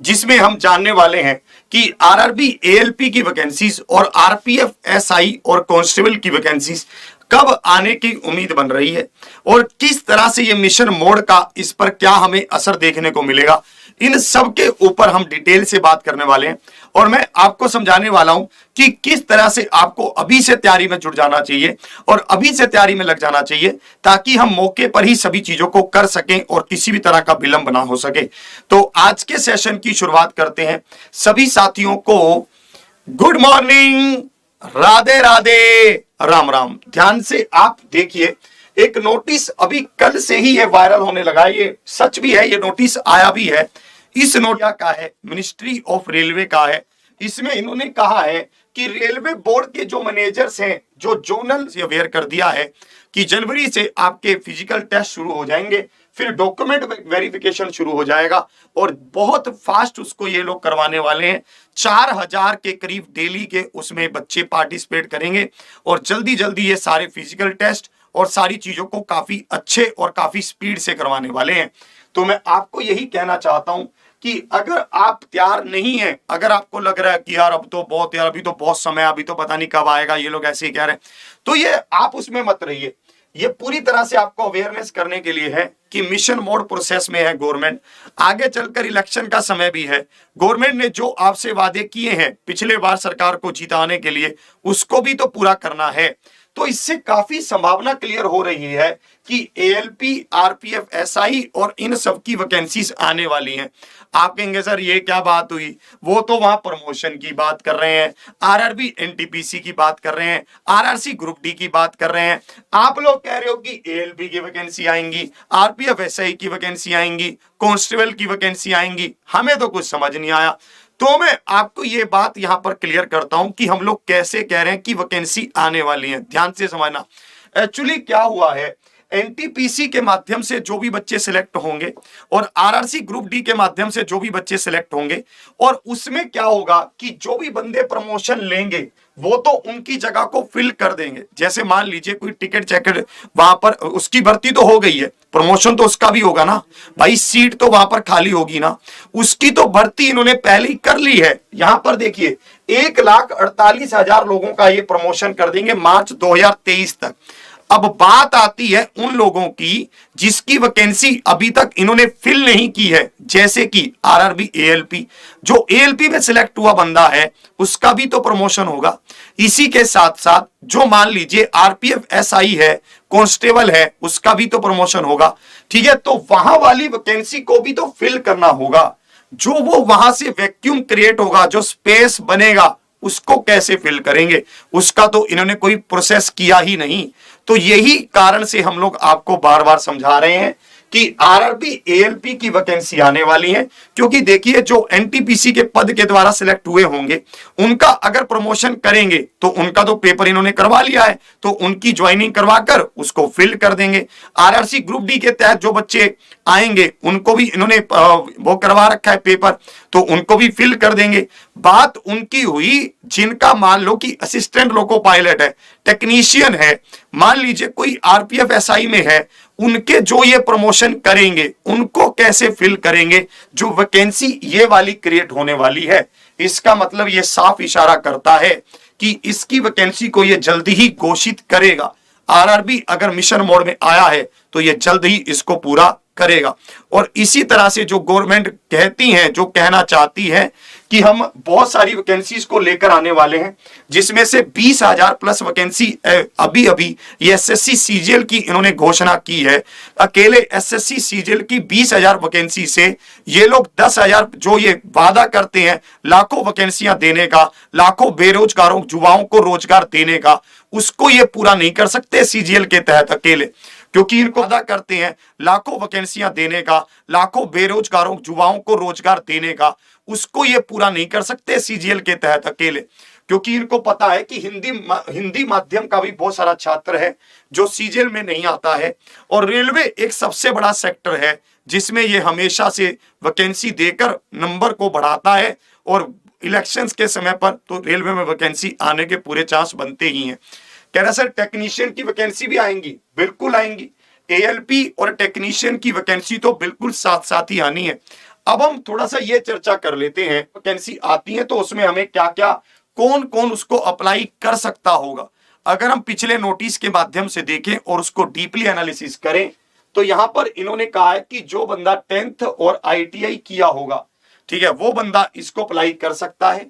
जिसमें हम जानने वाले हैं कि आरआरबी एएलपी की वैकेंसीज और आरपीएफ एसआई और कांस्टेबल की वैकेंसीज कब आने की उम्मीद बन रही है और किस तरह से ये मिशन मोड का इस पर क्या हमें असर देखने को मिलेगा, इन सब के ऊपर हम डिटेल से बात करने वाले हैं। और मैं आपको समझाने वाला हूं कि किस तरह से आपको अभी से तैयारी में जुट जाना चाहिए और अभी से तैयारी में लग जाना चाहिए, ताकि हम मौके पर ही सभी चीजों को कर सकें और किसी भी तरह का विलंब ना हो सके। तो आज के सेशन की शुरुआत करते हैं। सभी साथियों को गुड मॉर्निंग, राधे राधे, राम राम। ध्यान से आप देखिए, एक नोटिस अभी कल से ही ये वायरल होने लगा है, ये सच भी है, ये नोटिस आया भी है। इस नोटिस का है, मिनिस्ट्री ऑफ रेलवे का है। इसमें इन्होंने कहा है कि रेलवे बोर्ड के जो मैनेजर्स हैं, जो जोनल से अवेयर कर दिया है कि जनवरी से आपके फिजिकल टेस्ट शुरू हो जाएंगे, फिर डॉक्यूमेंट वेरिफिकेशन शुरू हो जाएगा और बहुत फास्ट उसको ये लोग करवाने वाले हैं। 4000 के करीब डेली के उसमें बच्चे पार्टिसिपेट करेंगे और जल्दी जल्दी ये सारे फिजिकल टेस्ट और सारी चीजों को काफी अच्छे और काफी स्पीड से करवाने वाले हैं। तो मैं आपको यही कहना चाहता हूं कि अगर आप तैयार नहीं हैं, अगर आपको लग रहा है कि यार अब तो बहुत, यार अभी तो बहुत समय, अभी तो पता नहीं कब आएगा, ये लोग ऐसे ही कह रहे हैं, तो ये आप उसमें मत रहिए। ये पूरी तरह से आपको अवेयरनेस करने के लिए है कि मिशन मोड प्रोसेस में है गवर्नमेंट। आगे चलकर इलेक्शन का समय भी है। गवर्नमेंट ने जो आपसे वादे किए हैं पिछले बार सरकार को जिताने के लिए, उसको भी तो पूरा करना है। तो इससे काफी संभावना क्लियर हो रही है कि एएलपी, आरपीएफ, एसआई और इन सब की वैकेंसीज आने वाली हैं। आप कहेंगे सर ये क्या बात हुई, वो तो वहां प्रमोशन की बात कर रहे हैं, आरआरबी एनटीपीसी की बात कर रहे हैं, आरआरसी ग्रुप डी की बात कर रहे हैं। आप लोग कह रहे हो कि एएलपी की वैकेंसी आएंगी, आरपीएफ एसआई की वैकेंसी आएंगी, कांस्टेबल की वैकेंसी आएंगी। हमें तो कुछ समझ नहीं आया। तो मैं आपको ये बात यहां पर क्लियर करता हूं कि हम लोग कैसे कह रहे हैं कि वैकेंसी आने वाली है। ध्यान से समझना। एक्चुअली क्या हुआ है, एनटीपीसी के माध्यम से जो भी बच्चे सिलेक्ट होंगे और आरआरसी ग्रुप डी के माध्यम से जो भी बच्चे सिलेक्ट होंगे, और उसमें क्या होगा कि जो भी बंदे प्रमोशन लेंगे वो तो उनकी जगह को फिल कर देंगे। जैसे मान लीजिए कोई टिकट चेकर वहां पर, उसकी भर्ती तो हो गई है, प्रमोशन तो उसका भी होगा ना भाई, सीट तो वहां पर खाली होगी ना, उसकी तो भर्ती इन्होंने पहले ही कर ली है। यहां पर देखिए 1,48,000 लोगों का ये प्रमोशन कर देंगे मार्च 2023 तक। अब बात आती है उन लोगों की जिसकी वैकेंसी अभी तक इन्होंने फिल नहीं की है, जैसे कि आरआरबी एएलपी। जो एएलपी में सिलेक्ट हुआ बंदा है उसका भी तो प्रमोशन होगा। इसी के साथ साथ जो मान लीजिए आरपीएफ एसआई है, कांस्टेबल है, उसका भी तो प्रमोशन होगा। ठीक है, तो वहां वाली वैकेंसी को भी तो फिल करना होगा। जो वो वहां से वैक्यूम क्रिएट होगा, जो स्पेस बनेगा, उसको कैसे फिल करेंगे, उसका तो इन्होंने कोई प्रोसेस किया ही नहीं। तो यही कारण से हम लोग आपको बार बार समझा रहे हैं कि आरआरबी एएलपी की वैकेंसी आने वाली है। क्योंकि देखिए जो एनटीपीसी के पद के द्वारा सिलेक्ट हुए होंगे, उनका अगर प्रमोशन करेंगे तो उनका तो पेपर इन्होंने करवा लिया है, तो उनकी ज्वाइनिंग करवाकर उसको फिल कर देंगे। आरआरसी ग्रुप डी के तहत जो बच्चे आएंगे उनको भी इन्होंने वो करवा रखा है पेपर, तो उनको भी फिल कर देंगे। बात उनकी हुई जिनका मान लो कि असिस्टेंट लोको पायलट है, टेक्नीशियन है, मान लीजिए कोई आरपीएफ एसआई में है, उनके जो ये प्रमोशन करेंगे उनको कैसे फिल करेंगे, जो वैकेंसी ये वाली क्रिएट होने वाली है। इसका मतलब ये साफ इशारा करता है कि इसकी वैकेंसी को ये जल्दी ही घोषित करेगा। आरआरबी अगर मिशन मोड में आया है तो ये जल्द ही इसको पूरा करेगा। और इसी तरह से जो गवर्नमेंट कहती है, जो कहना चाहती है कि हम बहुत सारी वैकेंसीज को लेकर आने वाले हैं, जिसमें से 20,000 प्लस वैकेंसी अभी अभी ये एसएससी सीजीएल की इन्होंने घोषणा की है। अकेले एसएससी सीजीएल की 20,000 वैकेंसी से ये लोग 10,000 जो ये वादा करते हैं लाखों वैकेंसियां देने का, लाखों बेरोजगारों युवाओं को रोजगार देने का, उसको ये पूरा नहीं कर सकते सीजीएल के तहत अकेले। क्योंकि इनको वादा करते हैं लाखों वैकेंसियां देने का, लाखों बेरोजगारों युवाओं को रोजगार देने का, उसको ये पूरा नहीं कर सकते सीजीएल के तहत अकेले। क्योंकि इनको पता है कि हिंदी माध्यम का भी बहुत सारा छात्र है जो सीजीएल में नहीं आता है। और रेलवे एक सबसे बड़ा सेक्टर है जिसमें ये हमेशा से वैकेंसी देकर नंबर को बढ़ाता है, और इलेक्शंस के समय पर तो रेलवे में वैकेंसी आने के पूरे चांस बनते ही हैं। कह रहा सर टेक्नीशियन की वैकेंसी भी आएंगी, बिल्कुल आएंगी। एएलपी और टेक्नीशियन की वैकेंसी तो बिल्कुल साथ साथ ही आनी है। अब हम थोड़ा सा ये चर्चा कर लेते हैं, वैकेंसी आती है तो उसमें हमें क्या क्या, कौन कौन उसको अप्लाई कर सकता होगा। अगर हम पिछले नोटिस के माध्यम से देखें और उसको डीपली एनालिसिस करें तो यहां पर इन्होंने कहा है कि जो बंदा 10th और ITI किया होगा, ठीक है, वो बंदा इसको अप्लाई कर सकता है।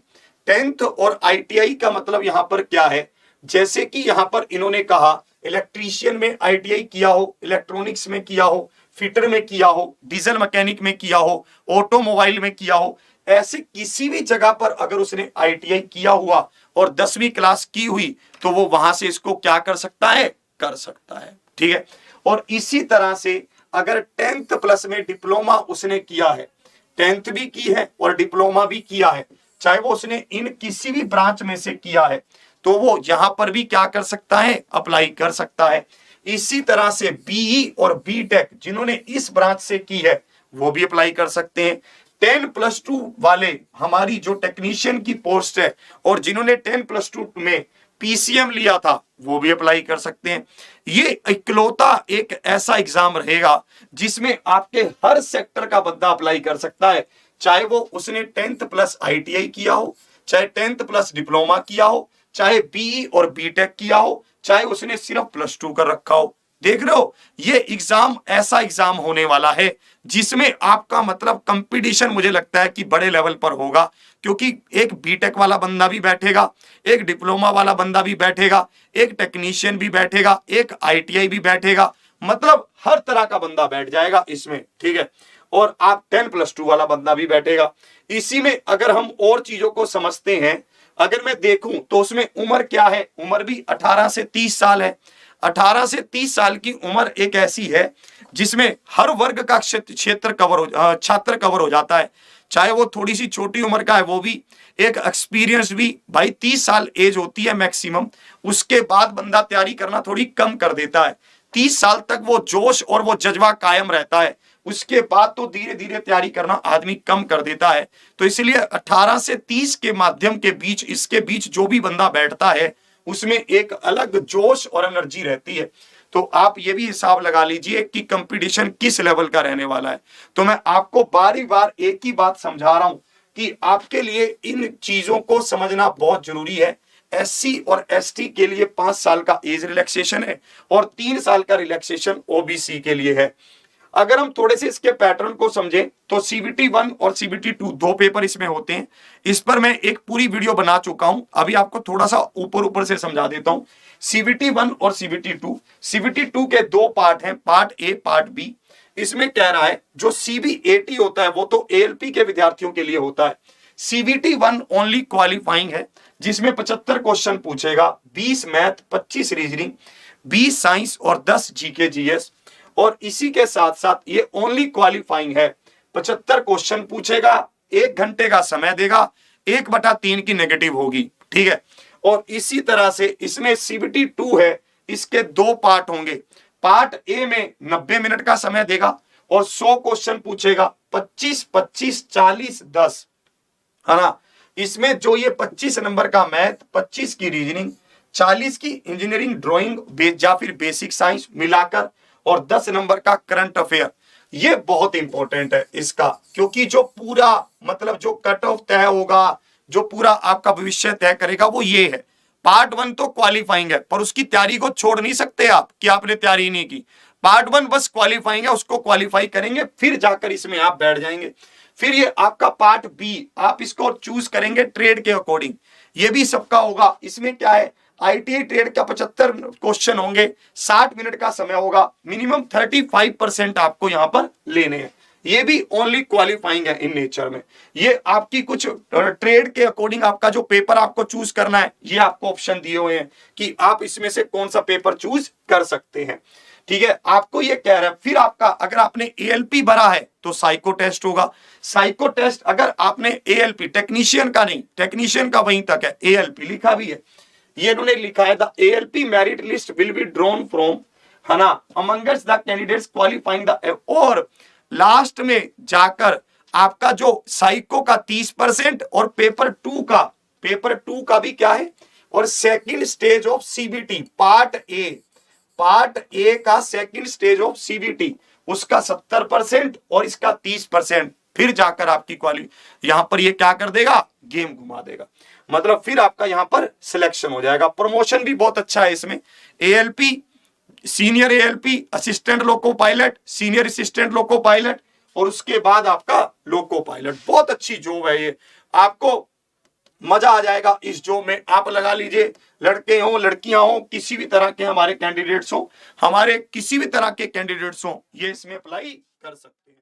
10th और ITI का मतलब यहां पर क्या है, जैसे कि यहां पर इन्होंने कहा इलेक्ट्रीशियन में ITI किया हो, इलेक्ट्रॉनिक्स में किया हो, फिटर में किया हो, डीजल मैकेनिक में किया हो, ऑटोमोबाइल में किया हो, ऐसे किसी भी जगह पर अगर उसने ITI किया हुआ और 10वीं क्लास की हुई तो वो वहां से इसको क्या कर सकता है, कर सकता है, ठीक है। और इसी तरह से अगर 10th प्लस में डिप्लोमा उसने किया है, 10th भी की है और डिप्लोमा भी किया है, चाहे वो उसने इन किसी भी ब्रांच में से किया है, तो वो यहां पर भी क्या कर सकता है, अप्लाई कर सकता है। इसी तरह से BE और BTech जिन्होंने इस ब्रांच से की है वो भी अप्लाई कर सकते हैं। 10+2 वाले हमारी जो टेक्नीशियन की पोस्ट है और जिन्होंने 10+2 में PCM लिया था वो भी अप्लाई कर सकते हैं। ये इकलौता एक ऐसा एग्जाम रहेगा जिसमें आपके हर सेक्टर का बंदा अप्लाई कर सकता है, चाहे वो उसने 10th प्लस ITI किया हो, चाहे 10th प्लस डिप्लोमा किया हो, चाहे BE और BTech किया हो, चाहे उसने सिर्फ +2 कर रखा हो। देख रहे हो, ये एग्जाम ऐसा एग्जाम होने वाला है जिसमें आपका मतलब कंपटीशन मुझे लगता है कि बड़े लेवल पर होगा, क्योंकि एक BTech वाला बंदा भी बैठेगा, एक डिप्लोमा वाला बंदा भी बैठेगा, एक टेक्नीशियन भी बैठेगा, एक ITI भी बैठेगा, मतलब हर तरह का बंदा बैठ जाएगा इसमें, ठीक है। और आप 10+2 वाला बंदा भी बैठेगा। इसी में अगर हम और चीजों को समझते हैं, अगर मैं देखूं तो उसमें उम्र क्या है, उम्र भी 18 से 30 साल है। 18 से 30 साल की उम्र एक ऐसी है जिसमें हर वर्ग का क्षेत्र कवर हो, छात्र कवर हो जाता है, चाहे वो थोड़ी सी छोटी उम्र का है वो भी, एक एक्सपीरियंस भी। भाई 30 साल एज होती है मैक्सिमम, उसके बाद बंदा तैयारी करना थोड़ी कम कर देता है। 30 साल तक वो जोश और वो जज्बा कायम रहता है, उसके बाद तो धीरे धीरे तैयारी करना आदमी कम कर देता है। तो इसलिए 18 से 30 के माध्यम के बीच, इसके बीच जो भी बंदा बैठता है उसमें एक अलग जोश और एनर्जी रहती है। तो आप ये भी हिसाब लगा लीजिए कि कंपटीशन किस लेवल का रहने वाला है। तो मैं आपको बारी बार एक ही बात समझा रहा हूं कि आपके लिए इन चीजों को समझना बहुत जरूरी है। SC और ST के लिए 5 साल का एज रिलैक्सेशन है और 3 साल का रिलैक्सेशन OBC के लिए है। अगर हम थोड़े से इसके पैटर्न को समझें तो CBT 1 और CBT 2 दो पेपर इसमें होते हैं। इस पर मैं एक पूरी वीडियो बना चुका हूं, अभी आपको थोड़ा सा ऊपर ऊपर से समझा देता हूं। CBT 1 और CBT 2, CBT 2 के दो पार्ट हैं, पार्ट A पार्ट B। इसमें कह रहा है जो CBAT होता है वो तो ALP के विद्यार्थियों के लिए होता है। CBT 1 ओनली क्वालिफाइंग है, जिसमें 75 क्वेश्चन पूछेगा, 20 मैथ, 25 रीजनिंग, 20 साइंस और 10 GK GS। और इसी के साथ साथ ये ओनली क्वालिफाइंग है, 75 क्वेश्चन पूछेगा, 1 घंटे का समय देगा, 1/3 की नेगेटिव होगी, ठीक है। और इसी तरह से इसमें CBT 2 है, इसके दो पार्ट होंगे। पार्ट A में 90 मिनट का समय देगा और 100 क्वेश्चन पूछेगा, 25, 25, 40, 10, है ना। इसमें जो ये 25 नंबर का मैथ, 25 की रीजनिंग, 40 की इंजीनियरिंग ड्राइंग या फिर बेसिक साइंस मिलाकर और 10 नंबर का करंट अफेयर, ये बहुत इंपॉर्टेंट है इसका, क्योंकि जो पूरा मतलब जो कट ऑफ तय होगा, जो पूरा आपका भविष्य तय करेगा वो ये है। पार्ट 1 तो क्वालिफाइंग है, पर उसकी तैयारी को छोड़ नहीं सकते आप कि आपने तैयारी नहीं की। पार्ट 1 बस क्वालिफाइंग है, उसको क्वालिफाई करेंगे फिर जाकर इसमें आप बैठ जाएंगे। फिर ये आपका पार्ट B, आप इसको चूज करेंगे ट्रेड के अकॉर्डिंग, ये भी सबका होगा। इसमें क्या है, ITI ट्रेड का 75 क्वेश्चन होंगे, 60 मिनट का समय होगा, मिनिमम 35% आपको यहां पर लेने हैं। ये भी ओनली क्वालिफाइंग है इन नेचर में। ये आपकी कुछ ट्रेड के अकॉर्डिंग आपका जो पेपर आपको चूज करना है, ये आपको ऑप्शन दिए हुए हैं कि आप इसमें से कौन सा पेपर चूज कर सकते हैं, ठीक है। आपको ये कह रहा है, फिर आपका अगर आपने ALP भरा है तो साइको टेस्ट होगा। साइको टेस्ट अगर आपने ALP, टेक्नीशियन का नहीं, टेक्नीशियन का वहीं तक है, ALP लिखा भी है, ये इन्होंने लिखा है, the ALP merit list will be drawn from, है ना, amongst the candidates qualifying the, और लास्ट में जाकर आपका जो साइको का 30% और पेपर 2 का भी क्या है, और second stage of CBT part A का सेकंड स्टेज ऑफ CBT उसका 70% और इसका 30%, फिर जाकर आपकी यहां पर ये क्या कर देगा, गेम घुमा देगा, मतलब फिर आपका यहां पर सिलेक्शन हो जाएगा। प्रमोशन भी बहुत अच्छा है इसमें, ALP, senior ALP, assistant loco pilot, senior assistant loco pilot, और उसके बाद आपका लोको पायलट। बहुत अच्छी जॉब है ये, आपको मजा आ जाएगा इस जॉब में। आप लगा लीजिए, लड़के हो लड़कियां हो, किसी भी तरह के हमारे कैंडिडेट्स हो, हमारे किसी भी तरह के कैंडिडेट्स हो, ये इसमें अप्लाई कर सकते हैं।